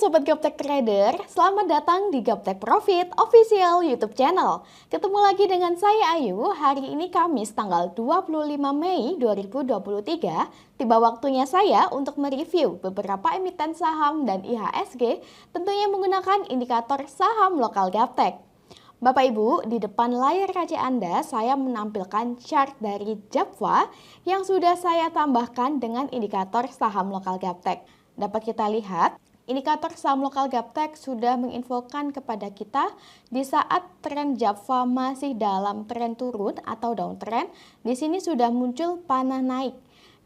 Sobat Gaptek Trader, selamat datang di Gaptek Profit Official YouTube channel. Ketemu lagi dengan saya Ayu, hari ini Kamis tanggal 25 Mei 2023. Tiba waktunya saya untuk mereview beberapa emiten saham dan IHSG, tentunya menggunakan indikator saham lokal Gaptek. Bapak Ibu, di depan layar kaca Anda saya menampilkan chart dari Japfa yang sudah saya tambahkan dengan indikator saham lokal Gaptek. Dapat kita lihat, indikator saham lokal Gaptek sudah menginfokan kepada kita di saat tren Japfa masih dalam tren turun atau downtrend, di sini sudah muncul panah naik.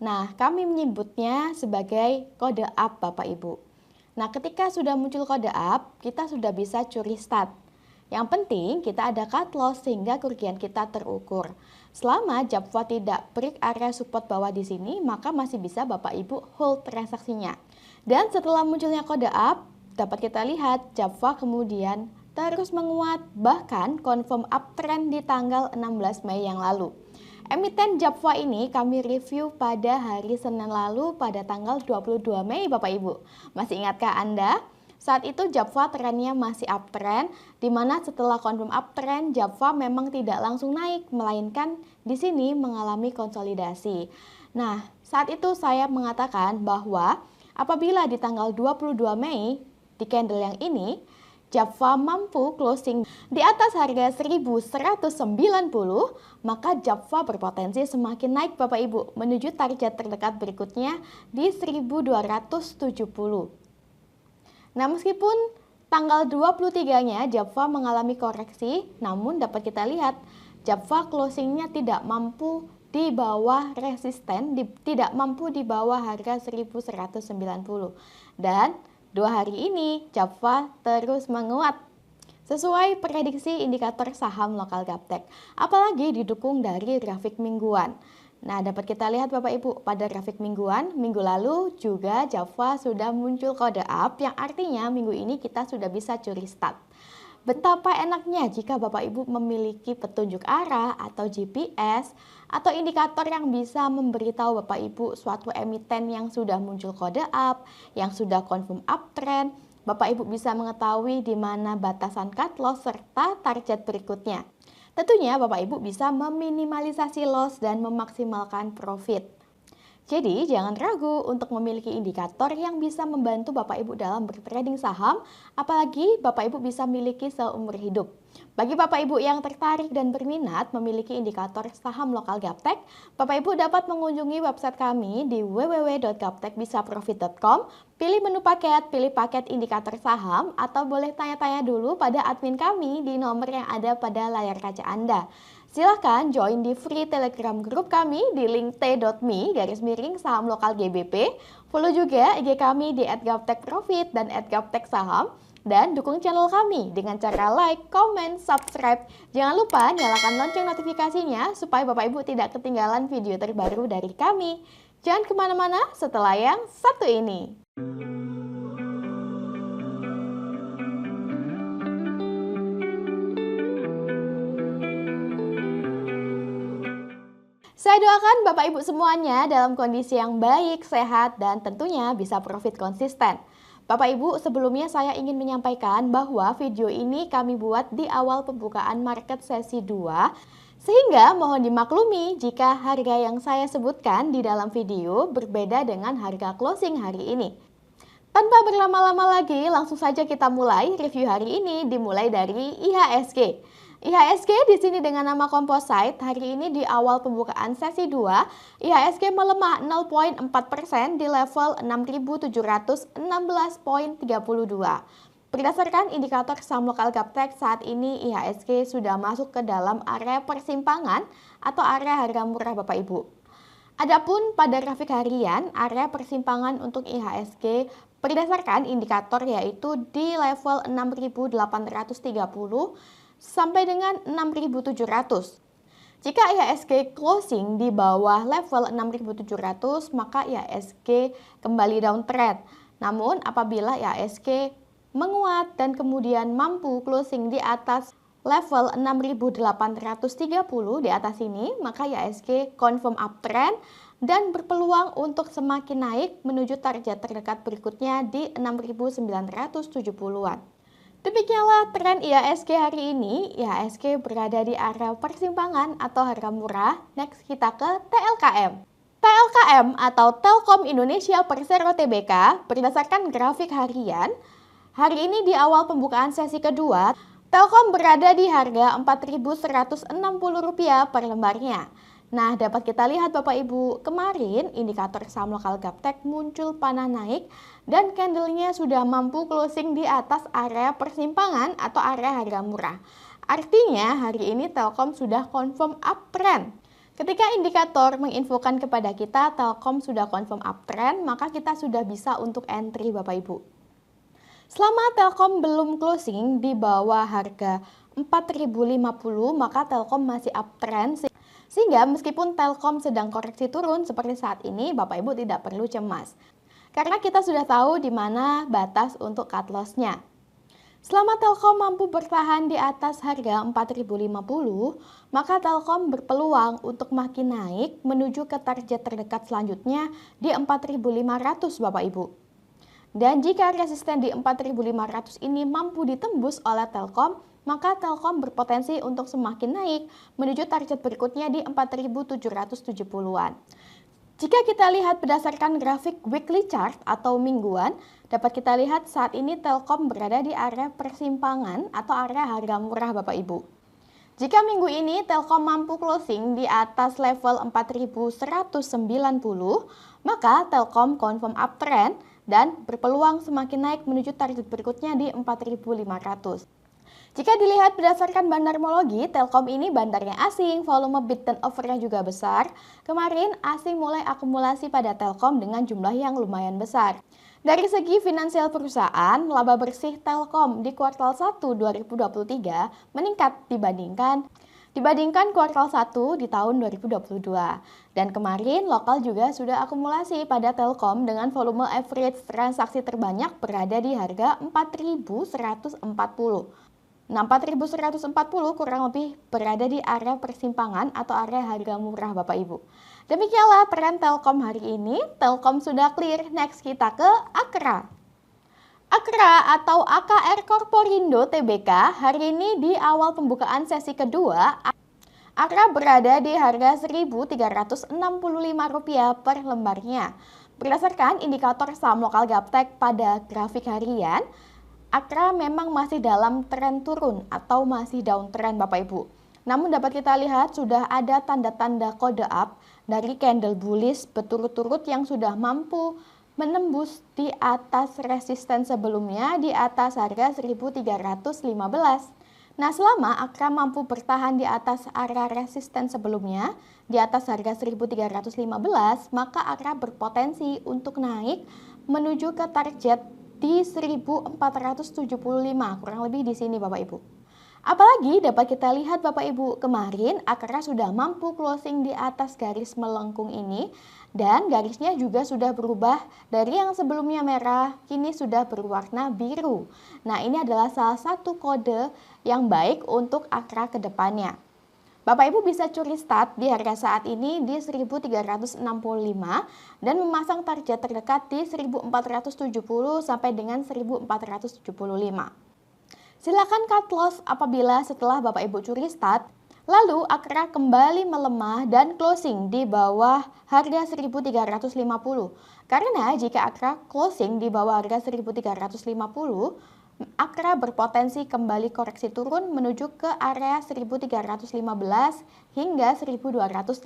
Nah, kami menyebutnya sebagai kode up Bapak Ibu. Nah, ketika sudah muncul kode up, kita sudah bisa curi start. Yang penting kita ada cut loss sehingga kerugian kita terukur. Selama Japfa tidak break area support bawah di sini, maka masih bisa Bapak Ibu hold transaksinya. Dan setelah munculnya kode up, dapat kita lihat Japfa kemudian terus menguat, bahkan confirm uptrend di tanggal 16 Mei yang lalu. Emiten Japfa ini kami review pada hari Senin lalu pada tanggal 22 Mei Bapak Ibu. Masih ingatkah Anda? Saat itu Japfa trennya masih uptrend, di mana setelah confirm uptrend Japfa memang tidak langsung naik, melainkan di sini mengalami konsolidasi. Nah, saat itu saya mengatakan bahwa apabila di tanggal 22 Mei di candle yang ini Japfa mampu closing di atas harga 1190, maka Japfa berpotensi semakin naik Bapak Ibu menuju target terdekat berikutnya di 1270. Nah, meskipun tanggal 23-nya Japfa mengalami koreksi, namun dapat kita lihat Japfa closingnya tidak mampu di bawah resisten, tidak mampu di bawah harga 1190. Dan 2 hari ini Japfa terus menguat sesuai prediksi indikator saham lokal Gaptek, apalagi didukung dari grafik mingguan. Nah, dapat kita lihat Bapak Ibu pada grafik mingguan, minggu lalu juga Japfa sudah muncul kode up yang artinya minggu ini kita sudah bisa curi start. Betapa enaknya jika Bapak Ibu memiliki petunjuk arah atau GPS atau indikator yang bisa memberitahu Bapak Ibu suatu emiten yang sudah muncul kode up, yang sudah confirm uptrend. Bapak Ibu bisa mengetahui di mana batasan cut loss serta target berikutnya. Tentunya Bapak Ibu bisa meminimalisasi loss dan memaksimalkan profit. Jadi jangan ragu untuk memiliki indikator yang bisa membantu Bapak Ibu dalam bertrading saham, apalagi Bapak Ibu bisa miliki seumur hidup. Bagi Bapak Ibu yang tertarik dan berminat memiliki indikator saham lokal Gaptek, Bapak Ibu dapat mengunjungi website kami di www.gaptekbisaprofit.com, pilih menu paket, pilih paket indikator saham, atau boleh tanya-tanya dulu pada admin kami di nomor yang ada pada layar kaca Anda. Silahkan join di free telegram group kami di link t.me/saham lokal GBP. Follow juga IG kami di @gaptekprofit dan @gapteksaham. Dan dukung channel kami dengan cara like, comment, subscribe. Jangan lupa nyalakan lonceng notifikasinya supaya Bapak Ibu tidak ketinggalan video terbaru dari kami. Jangan kemana-mana setelah yang satu ini. Saya doakan Bapak Ibu semuanya dalam kondisi yang baik, sehat, dan tentunya bisa profit konsisten. Bapak Ibu, sebelumnya saya ingin menyampaikan bahwa video ini kami buat di awal pembukaan market sesi 2, sehingga mohon dimaklumi jika harga yang saya sebutkan di dalam video berbeda dengan harga closing hari ini. Tanpa berlama-lama lagi, langsung saja kita mulai review hari ini dimulai dari IHSG. IHSG di sini dengan nama Composite hari ini di awal pembukaan sesi 2, IHSG melemah 0,4% di level 6.716,32. Berdasarkan indikator saham lokal Gaptek saat ini IHSG sudah masuk ke dalam area persimpangan atau area harga murah Bapak Ibu. Adapun pada grafik harian, area persimpangan untuk IHSG berdasarkan indikator yaitu di level 6.830 sampai dengan 6.700. Jika IHSG closing di bawah level 6.700, maka IHSG kembali downtrend. Namun apabila IHSG menguat dan kemudian mampu closing di atas level 6.830 di atas ini, maka IHSG confirm uptrend dan berpeluang untuk semakin naik menuju target terdekat berikutnya di 6.970-an. Demikianlah tren IHSG hari ini. IHSG berada di area persimpangan atau harga murah. Next kita ke TLKM. TLKM atau Telkom Indonesia Persero Tbk berdasarkan grafik harian. Hari ini di awal pembukaan sesi kedua, Telkom berada di harga Rp4.160 per lembarnya. Nah, dapat kita lihat Bapak Ibu, kemarin indikator saham lokal Gaptek muncul panah naik dan candlenya sudah mampu closing di atas area persimpangan atau area harga murah. Artinya hari ini Telkom sudah confirm uptrend. Ketika indikator menginfokan kepada kita Telkom sudah confirm uptrend, maka kita sudah bisa untuk entry Bapak Ibu. Selama Telkom belum closing di bawah harga 4.050, maka Telkom masih uptrend. Sehingga meskipun Telkom sedang koreksi turun seperti saat ini, Bapak Ibu tidak perlu cemas. Karena kita sudah tahu di mana batas untuk cut loss-nya. Selama Telkom mampu bertahan di atas harga 4.050, maka Telkom berpeluang untuk makin naik menuju ke target terdekat selanjutnya di 4.500 Bapak Ibu. Dan jika resisten di 4.500 ini mampu ditembus oleh Telkom, maka Telkom berpotensi untuk semakin naik menuju target berikutnya di 4.770-an. Jika kita lihat berdasarkan grafik weekly chart atau mingguan, dapat kita lihat saat ini Telkom berada di area persimpangan atau area harga murah Bapak Ibu. Jika minggu ini Telkom mampu closing di atas level 4.190, maka Telkom confirm uptrend dan berpeluang semakin naik menuju target berikutnya di 4.500. Jika dilihat berdasarkan bandarmologi, Telkom ini bandarnya asing, volume bid dan offernya juga besar. Kemarin asing mulai akumulasi pada Telkom dengan jumlah yang lumayan besar. Dari segi finansial perusahaan, laba bersih Telkom di kuartal 1 2023 meningkat dibandingkan kuartal 1 di tahun 2022. Dan kemarin lokal juga sudah akumulasi pada Telkom dengan volume average transaksi terbanyak berada di harga 4.140. Nah, 4.140 kurang lebih berada di area persimpangan atau area harga murah Bapak Ibu. Demikianlah tren Telkom hari ini. Telkom sudah clear, next kita ke Akra. Akra atau AKR Korporindo Tbk hari ini di awal pembukaan sesi kedua, Akra berada di harga Rp1.365 per lembarnya. Berdasarkan indikator saham lokal Gaptek pada grafik harian, Akra memang masih dalam tren turun atau masih downtrend Bapak Ibu. Namun dapat kita lihat sudah ada tanda-tanda kode up dari candle bullish berturut-turut yang sudah mampu menembus di atas resisten sebelumnya di atas harga 1.315. Nah, selama Akra mampu bertahan di atas area resisten sebelumnya di atas harga 1.315, maka Akra berpotensi untuk naik menuju ke target di 1.475, kurang lebih di sini Bapak Ibu. Apalagi dapat kita lihat Bapak Ibu, kemarin Akra sudah mampu closing di atas garis melengkung ini dan garisnya juga sudah berubah dari yang sebelumnya merah, kini sudah berwarna biru. Nah, ini adalah salah satu kode yang baik untuk Akra ke depannya. Bapak Ibu bisa curi start di harga saat ini di 1.365 dan memasang target terdekat di 1.470 sampai dengan 1.475. Silakan cut loss apabila setelah Bapak Ibu curi start, lalu Akra kembali melemah dan closing di bawah harga 1.350. Karena jika Akra closing di bawah harga 1.350, Akra berpotensi kembali koreksi turun menuju ke area 1.315 hingga 1.280.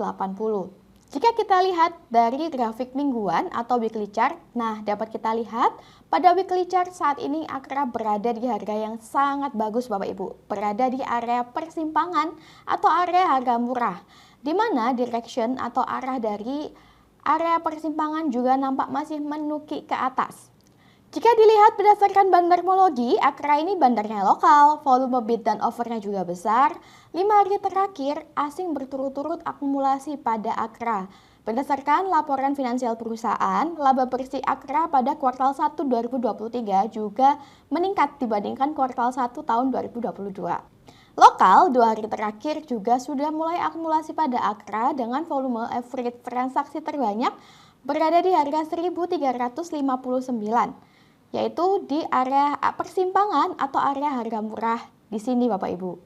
Jika kita lihat dari grafik mingguan atau weekly chart, nah dapat kita lihat pada weekly chart saat ini Akra berada di harga yang sangat bagus Bapak Ibu. Berada di area persimpangan atau area harga murah, di mana direction atau arah dari area persimpangan juga nampak masih menukik ke atas. Jika dilihat berdasarkan bandarmologi, Akra ini bandarnya lokal, volume bid dan offernya juga besar. 5 hari terakhir, asing berturut-turut akumulasi pada Akra. Berdasarkan laporan finansial perusahaan, laba bersih Akra pada kuartal 1 2023 juga meningkat dibandingkan kuartal 1 tahun 2022. Lokal 2 hari terakhir juga sudah mulai akumulasi pada Akra dengan volume average transaksi terbanyak berada di harga 1.359, yaitu di area persimpangan atau area harga murah di sini Bapak Ibu.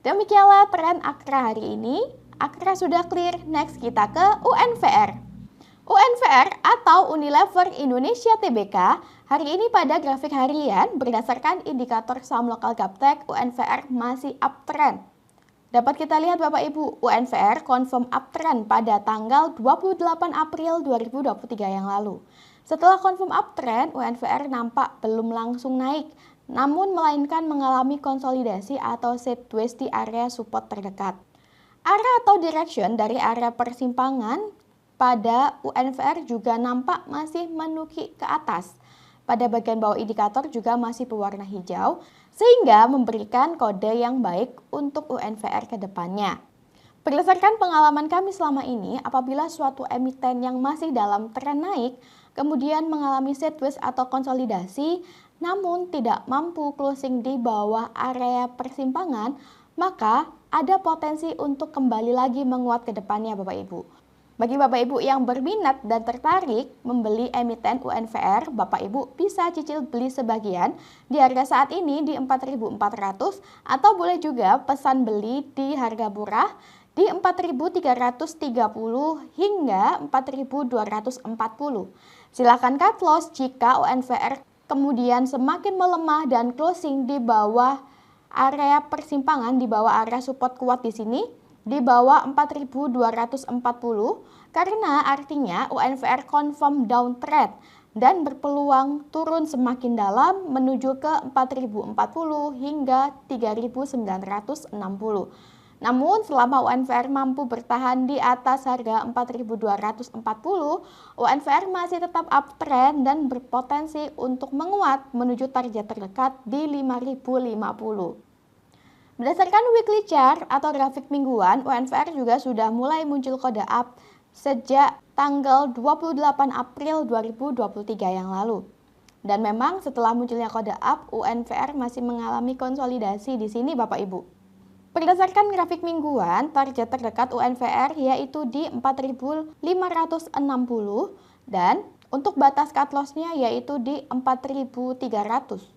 Demikianlah tren Akra hari ini. Akra sudah clear, next kita ke UNVR. UNVR atau Unilever Indonesia Tbk hari ini pada grafik harian berdasarkan indikator saham lokal Gaptek, UNVR masih uptrend. Dapat kita lihat Bapak Ibu, UNVR confirm uptrend pada tanggal 28 April 2023 yang lalu. Setelah confirm uptrend, UNVR nampak belum langsung naik, namun melainkan mengalami konsolidasi atau sideways di area support terdekat. Arah atau direction dari area persimpangan pada UNVR juga nampak masih menukik ke atas. Pada bagian bawah indikator juga masih berwarna hijau, sehingga memberikan kode yang baik untuk UNVR ke depannya. Berdasarkan pengalaman kami selama ini, apabila suatu emiten yang masih dalam tren naik, kemudian mengalami sideways atau konsolidasi, namun tidak mampu closing di bawah area persimpangan, maka ada potensi untuk kembali lagi menguat ke depannya Bapak Ibu. Bagi Bapak Ibu yang berminat dan tertarik membeli emiten UNVR, Bapak Ibu bisa cicil beli sebagian di harga saat ini di 4.400 atau boleh juga pesan beli di harga murah di 4.330 hingga 4.240. Silakan cut loss jika UNVR kemudian semakin melemah dan closing di bawah area persimpangan, di bawah area support kuat di sini, di bawah 4.240, karena artinya UNVR confirm downtrend dan berpeluang turun semakin dalam menuju ke 4.040 hingga 3.960. Namun selama UNVR mampu bertahan di atas harga 4.240, UNVR masih tetap uptrend dan berpotensi untuk menguat menuju target terdekat di 5.050. Berdasarkan weekly chart atau grafik mingguan, UNVR juga sudah mulai muncul kode up sejak tanggal 28 April 2023 yang lalu. Dan memang setelah munculnya kode up, UNVR masih mengalami konsolidasi di sini Bapak Ibu. Berdasarkan grafik mingguan, target terdekat UNVR yaitu di 4.560 dan untuk batas cut loss-nya yaitu di 4.300.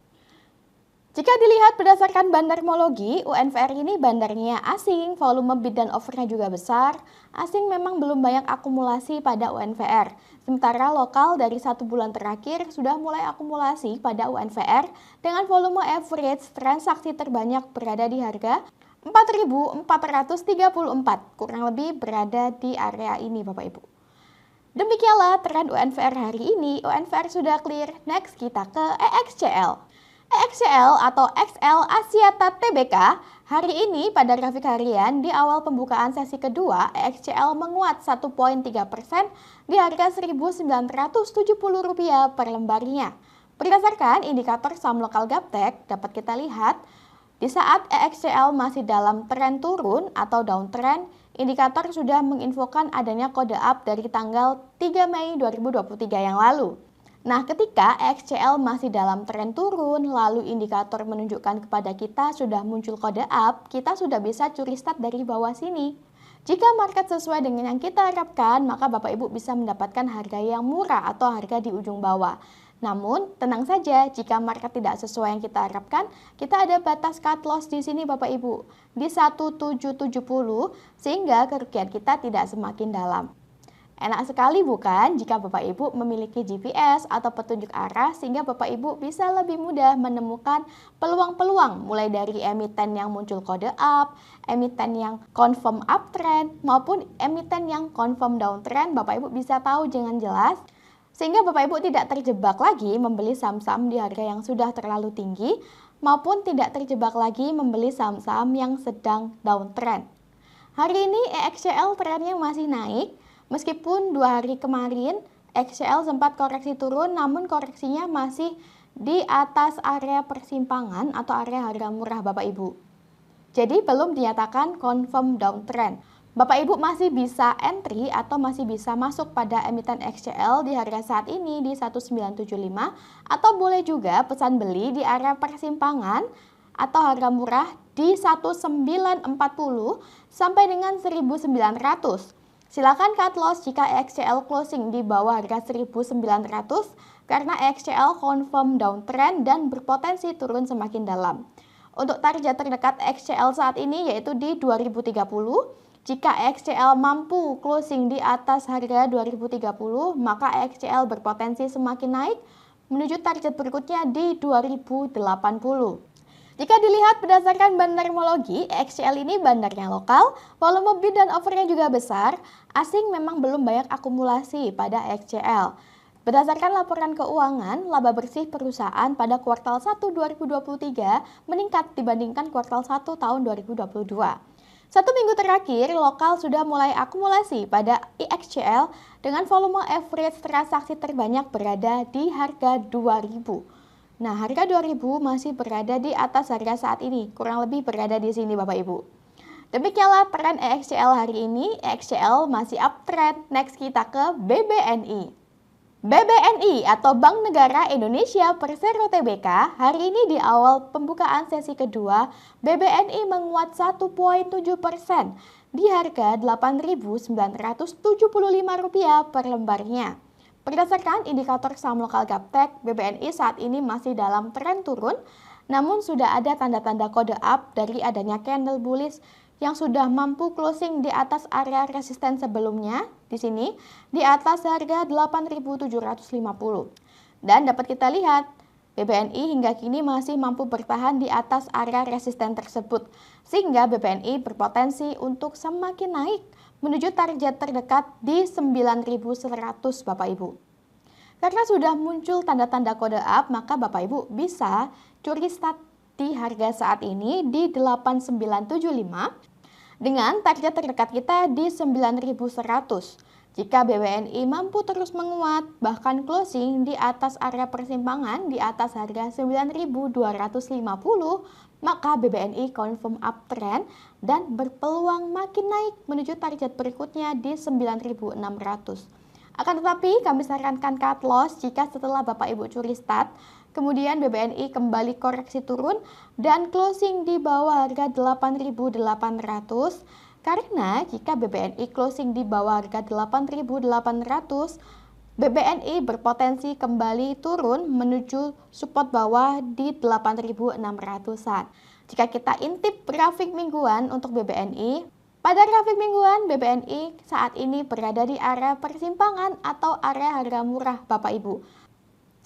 Jika dilihat berdasarkan bandarmologi, UNVR ini bandarnya asing, volume bid dan offernya juga besar. Asing memang belum banyak akumulasi pada UNVR. Sementara lokal dari 1 bulan terakhir sudah mulai akumulasi pada UNVR dengan volume average transaksi terbanyak berada di harga 4.434, kurang lebih berada di area ini Bapak Ibu. Demikianlah tren UNVR hari ini. UNVR sudah clear, next kita ke EXCL. EXCL atau XL Axiata Tbk hari ini pada grafik harian di awal pembukaan sesi kedua, EXCL menguat 1,3% di harga Rp1.970 per lembarnya. Berdasarkan indikator saham lokal Gaptek, dapat kita lihat di saat EXCL masih dalam tren turun atau downtrend, indikator sudah menginfokan adanya kode up dari tanggal 3 Mei 2023 yang lalu. Nah, ketika EXCL masih dalam tren turun, lalu indikator menunjukkan kepada kita sudah muncul kode up, kita sudah bisa curi start dari bawah sini. Jika market sesuai dengan yang kita harapkan, maka Bapak Ibu bisa mendapatkan harga yang murah atau harga di ujung bawah. Namun, tenang saja, jika market tidak sesuai yang kita harapkan, kita ada batas cut loss di sini Bapak Ibu, di 1770, sehingga kerugian kita tidak semakin dalam. Enak sekali bukan jika Bapak Ibu memiliki GPS atau petunjuk arah sehingga Bapak Ibu bisa lebih mudah menemukan peluang-peluang mulai dari emiten yang muncul kode up, emiten yang confirm uptrend maupun emiten yang confirm downtrend. Bapak Ibu bisa tahu dengan jelas sehingga Bapak Ibu tidak terjebak lagi membeli saham-saham di harga yang sudah terlalu tinggi maupun tidak terjebak lagi membeli saham-saham yang sedang downtrend. Hari ini EXCL trennya masih naik. Meskipun 2 hari kemarin EXCL sempat koreksi turun, namun koreksinya masih di atas area persimpangan atau area harga murah Bapak Ibu. Jadi belum dinyatakan confirm downtrend. Bapak Ibu masih bisa entry atau masih bisa masuk pada emiten EXCL di harga saat ini di 1975 atau boleh juga pesan beli di area persimpangan atau harga murah di 1940 sampai dengan 1900. Silakan cut loss jika EXCL closing di bawah harga 1900 karena EXCL confirm downtrend dan berpotensi turun semakin dalam. Untuk target terdekat EXCL saat ini yaitu di 2030. Jika EXCL mampu closing di atas harga 2030, maka EXCL berpotensi semakin naik menuju target berikutnya di 2080. Jika dilihat berdasarkan bandarmologi, EXCL ini bandarnya lokal, volume bid dan offernya juga besar, asing memang belum banyak akumulasi pada EXCL. Berdasarkan laporan keuangan, laba bersih perusahaan pada kuartal 1 2023 meningkat dibandingkan kuartal 1 tahun 2022. Satu minggu terakhir, lokal sudah mulai akumulasi pada EXCL dengan volume average transaksi terbanyak berada di harga 2.000. Nah, harga 2.000 masih berada di atas harga saat ini, kurang lebih berada di sini Bapak Ibu. Demikianlah tren EXCL hari ini, EXCL masih uptrend. Next kita ke BBNI. BBNI atau Bank Negara Indonesia Persero Tbk, hari ini di awal pembukaan sesi kedua, BBNI menguat 1,7% di harga Rp8.975 per lembarnya. Berdasarkan indikator saham lokal Gaptek, BBNI saat ini masih dalam tren turun, namun sudah ada tanda-tanda kode up dari adanya candle bullish yang sudah mampu closing di atas area resisten sebelumnya, di sini di atas harga 8.750. Dan dapat kita lihat, BBNI hingga kini masih mampu bertahan di atas area resisten tersebut, sehingga BBNI berpotensi untuk semakin naik menuju target terdekat di 9.100 Bapak Ibu. Karena sudah muncul tanda-tanda kode up, maka Bapak Ibu bisa curi start di harga saat ini di 8.975 dengan target terdekat kita di 9.100. Jika BBNI mampu terus menguat, bahkan closing di atas area persimpangan di atas harga 9.250, maka BBNI confirm uptrend dan berpeluang makin naik menuju target berikutnya di 9.600. Akan tetapi kami sarankan cut loss jika setelah Bapak Ibu curi start, kemudian BBNI kembali koreksi turun dan closing di bawah harga 8.800. Karena jika BBNI closing di bawah harga 8.800, BBNI berpotensi kembali turun menuju support bawah di 8.600-an. Jika kita intip grafik mingguan untuk BBNI, pada grafik mingguan BBNI saat ini berada di area persimpangan atau area harga murah Bapak Ibu,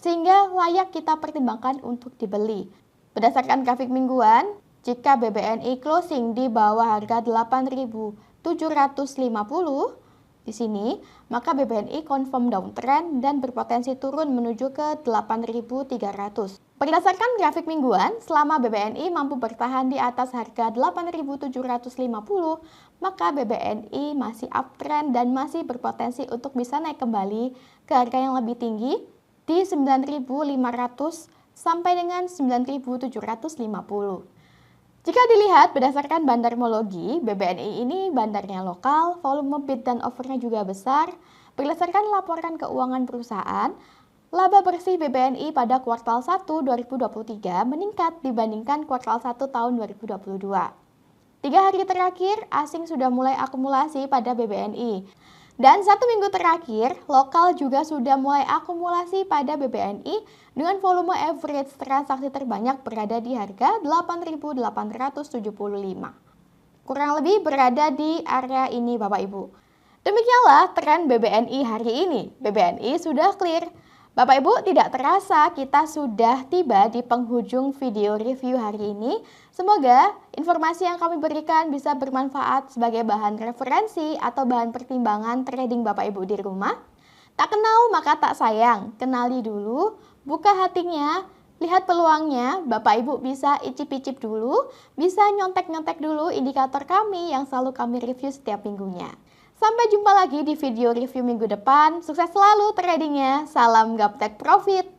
sehingga layak kita pertimbangkan untuk dibeli. Berdasarkan grafik mingguan, jika BBNI closing di bawah harga 8.750 di sini, maka BBNI confirm downtrend dan berpotensi turun menuju ke 8.300. Berdasarkan grafik mingguan, selama BBNI mampu bertahan di atas harga 8.750, maka BBNI masih uptrend dan masih berpotensi untuk bisa naik kembali ke harga yang lebih tinggi di 9.500 sampai dengan 9.750. Jika dilihat berdasarkan bandarmologi, BBNI ini bandarnya lokal, volume bid dan offernya juga besar. Berdasarkan laporan keuangan perusahaan, laba bersih BBNI pada kuartal 1 2023 meningkat dibandingkan kuartal 1 tahun 2022. 3 hari terakhir, asing sudah mulai akumulasi pada BBNI. Dan 1 minggu terakhir, lokal juga sudah mulai akumulasi pada BBNI dengan volume average transaksi terbanyak berada di harga 8.875. Kurang lebih berada di area ini Bapak Ibu. Demikianlah tren BBNI hari ini. BBNI sudah clear. Bapak Ibu, tidak terasa kita sudah tiba di penghujung video review hari ini. Semoga informasi yang kami berikan bisa bermanfaat sebagai bahan referensi atau bahan pertimbangan trading Bapak Ibu di rumah. Tak kenal maka tak sayang, kenali dulu, buka hatinya, lihat peluangnya, Bapak Ibu bisa icip-icip dulu, bisa nyontek-nyontek dulu indikator kami yang selalu kami review setiap minggunya. Sampai jumpa lagi di video review minggu depan. Sukses selalu tradingnya. Salam Gaptek Profit.